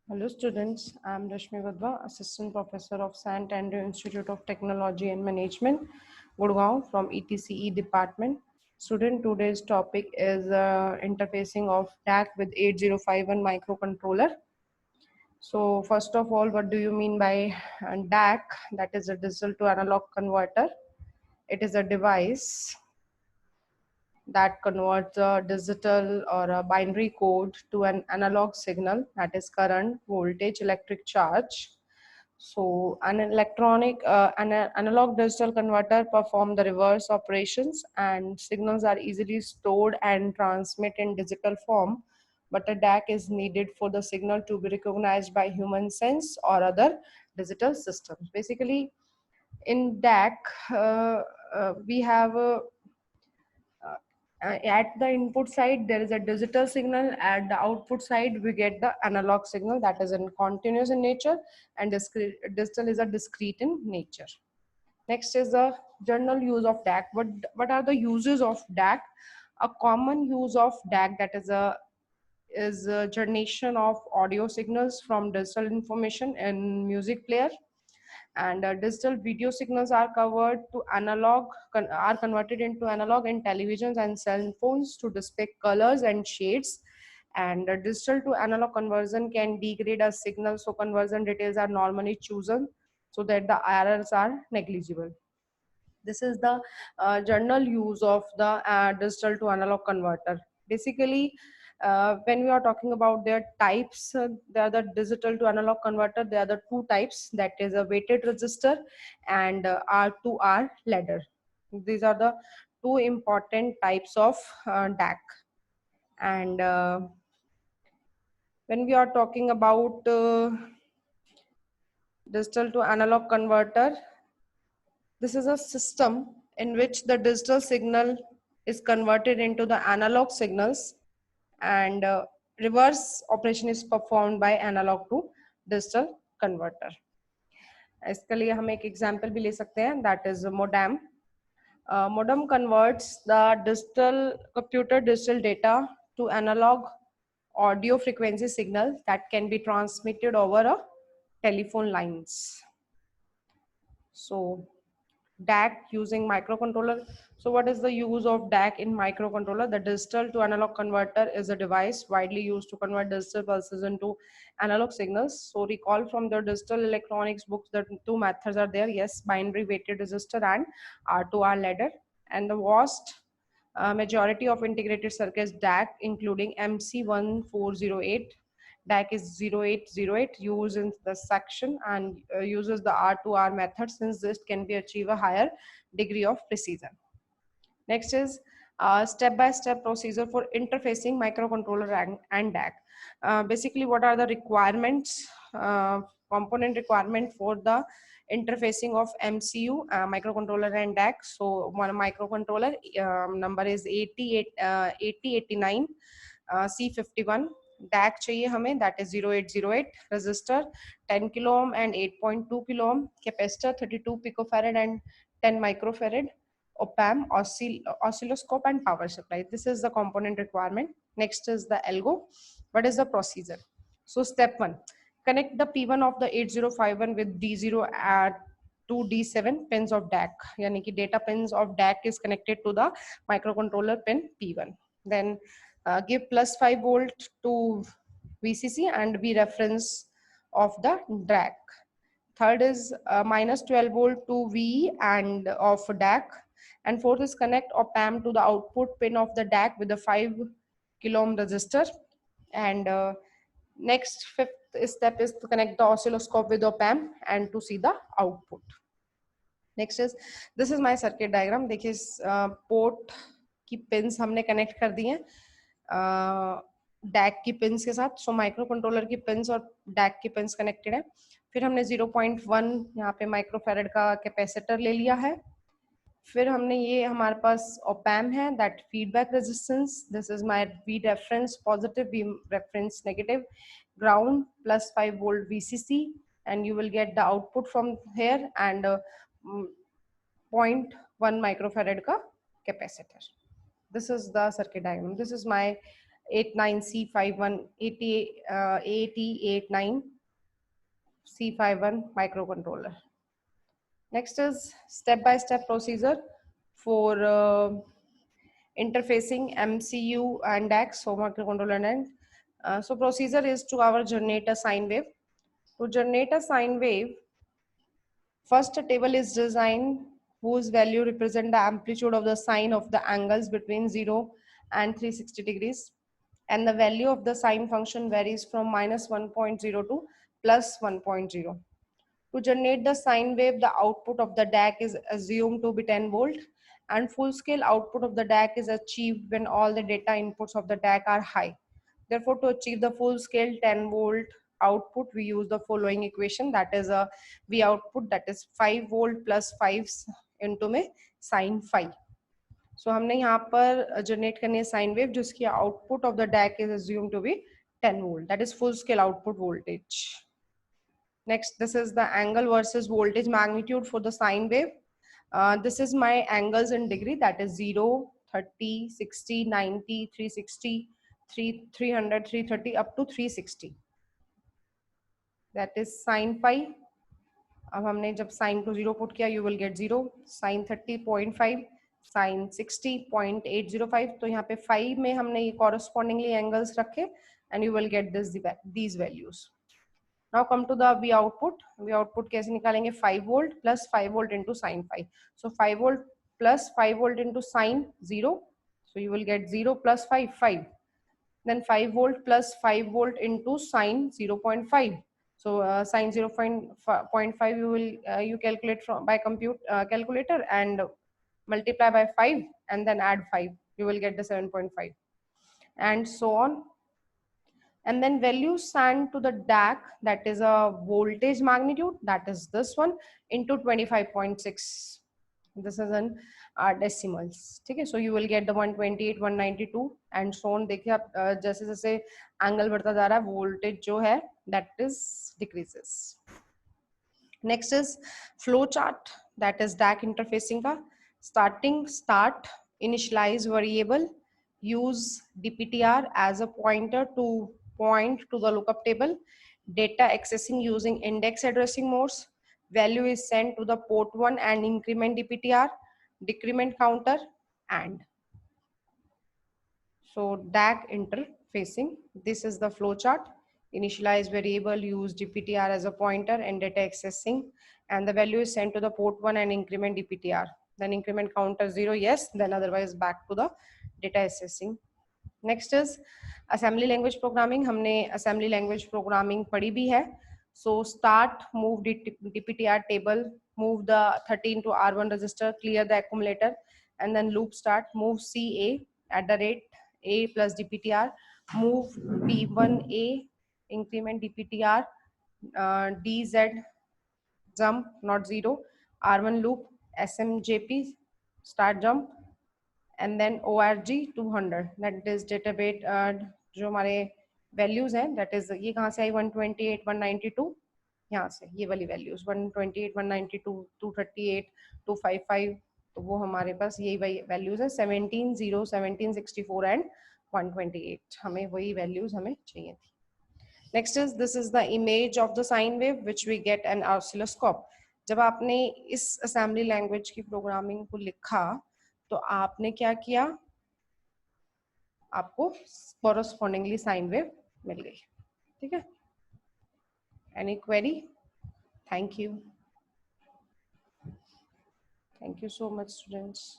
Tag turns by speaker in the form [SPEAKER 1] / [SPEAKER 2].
[SPEAKER 1] Hello students, I am Rashmi Vadva, Assistant Professor of Sant Andrew Institute of Technology and Management, Gurgaon from ETCE department. Student, today's topic is interfacing of DAC with 8051 microcontroller. So first of all, what do you mean by DAC? That is a digital to analog converter. It is a device that converts a digital or a binary code to an analog signal, that is current, voltage, electric charge. So an analog digital converter perform the reverse operations, and signals are easily stored and transmit in digital form, but a DAC is needed for the signal to be recognized by human sense or other digital systems. Basically, in DAC, we have a at the input side there is a digital signal, at the output side we get the analog signal that is in continuous in nature, and digital is a discrete in nature. Next is the general use of DAC. What are the uses of DAC? A common use of DAC, that is a generation of audio signals from digital information in music player, and digital video signals are covered to are converted into analog in televisions and cell phones to display colors and shades, and digital to analog conversion can degrade a signal, so conversion details are normally chosen so that the errors are negligible. This is the general use of the digital to analog converter. Basically, when we are talking about their types, they are the digital to analog converter. There are the two types, that is a weighted resistor and R2R ladder. These are the two important types of DAC. And when we are talking about digital to analog converter, this is a system in which the digital signal is converted into the analog signals, and reverse operation is performed by analog to digital converter. इसके लिए हम एक example भी ले सकते हैं, that is modem. Modem converts the digital computer digital data to analog audio frequency signal that can be transmitted over a telephone lines. So DAC using microcontroller. So what is the use of DAC in microcontroller? The digital to analog converter is a device widely used to convert digital pulses into analog signals. So recall from the digital electronics books that two methods are there. Yes, binary weighted resistor and R2R ladder. And the vast majority of integrated circuits DAC, including MC1408, DAC is 0808, used in the section, and uses the R2R method, since this can be achieve a higher degree of precision. Next is step-by-step procedure for interfacing microcontroller and DAC. Basically, what are the requirements, component requirement for the interfacing of MCU, microcontroller and DAC. So one microcontroller number is 8089 C51. DAC चाहिए हमें, that is 0808, resistor 10 kilo ohm and 8.2 kilo ohm, capacitor 32 picofarad and 10 microfarad, op-amp, oscilloscope and power supply. This is the component requirement. Next is the algo. What is the procedure? So step 1, connect the P1 of the 8051 with D0 at to D7 pins of DAC. Yani ki data pins of DAC is connected to the microcontroller pin P1. Then give +5 volt to VCC and V reference of the DAC. Third is -12 volt to V and of DAC. And fourth is connect op-amp to the output pin of the DAC with a 5 kilo ohm resistor. And next fifth step is to connect the oscilloscope with op-amp and to see the output. Next is, this is my circuit diagram. देखिए port की pins हमने connect कर दी हैं deck की pins के साथ. So micro controller की pins और डैक की पिंस कनेक्टेड है. फिर हमने 0.1 यहाँ पे माइक्रोफेरेड का कैपेसिटर ले लिया है. फिर हमने ये हमारे पास op-amp है, that feedback resistance. This is my V reference positive, V reference negative, ground +5 volt VCC, and you will get the output from here, and 0.1 microfarad ka capacitor. This is the circuit diagram. This is my 89C51 AT89 C51 microcontroller. Next is step-by-step procedure for interfacing MCU and DAC, so microcontroller and so procedure is to our generate a sine wave. To generate a sine wave, first a table is designed whose value represent the amplitude of the sine of the angles between 0 and 360 degrees, and the value of the sine function varies from -1.0 to +1.0. To generate the sine wave, the output of the DAC is assumed to be 10 volt, and full scale output of the DAC is achieved when all the data inputs of the DAC are high. Therefore, to achieve the full scale 10 volt output, we use the following equation, that is a V output, that is 5 volt plus 5 into में sin phi. So हमने यहाँ पर generate करनी है sine wave जिसकी output of the DAC is assumed to be 10 volt, that is full scale output voltage. Next, this is the angle versus voltage magnitude for the sine wave. This is my angles in degree, that is 0, 30, 60, 90, 360, 300, 330 up to 360. That is sin phi. अब हमने जब sin को 0 put किया, you will get 0, sin 30 0.5, sin 60 0.805. तो यहाँ पे 5 में हमने ये correspondingly angles रखे and you will get these values. Now come to the V output. V output कैसे निकालेंगे? 5 volt plus 5 volt into sin phi. So 5 volt plus 5 volt into sin 0. So you will get 0 plus 5, 5. Then 5 volt plus 5 volt into sin 0.5. So sin 0.5 you will you calculate from by calculator and multiply by 5 and then add 5. You will get the 7.5 and so on. And then value sent to the DAC, that is a voltage magnitude, that is this one, into 25.6. This is in decimals. ठीक है, so you will get the 128, 192 and so on. देखिए आप जैसे जैसे angle बढ़ता जा रहा है, voltage जो है that is decreases. Next is flow chart, that is DAC interfacing का. Start initialize variable, use DPTR as a pointer to point to the lookup table, data accessing using index addressing modes, value is sent to the port 1 and increment DPTR, decrement counter and. So DAC interfacing, this is the flow chart. Initialize variable, use DPTR as a pointer and data accessing, and the value is sent to the port 1 and increment DPTR. Then increment counter 0, yes, then otherwise back to the data accessing. Next is assembly language programming. हमने assembly language programming पढ़ी भी है. So start, move DPTR table, move the 13 to R1 register, clear the accumulator, and then loop start, move CA at the rate A plus DPTR, move B1A, increment DPTR, DZ, jump, not 0, R1 loop, SMJP, start jump, and then ORG 200, that is data bit जो हमारे values हैं, that is ये कहाँ से आई 128, 192, यहाँ से ये वाली values 128, 192, 238, 255, तो वो हमारे पास यही values है 17, 0, 17, 64 and 128. हमें वही values हमें चाहिए थी. Next is this is the image of the sine wave which we get an oscilloscope. जब आपने इस assembly language की programming को लिखा तो आपने क्या किया, आपको correspondingly sine wave मिल गई. ठीक है, any query? Thank you so much students.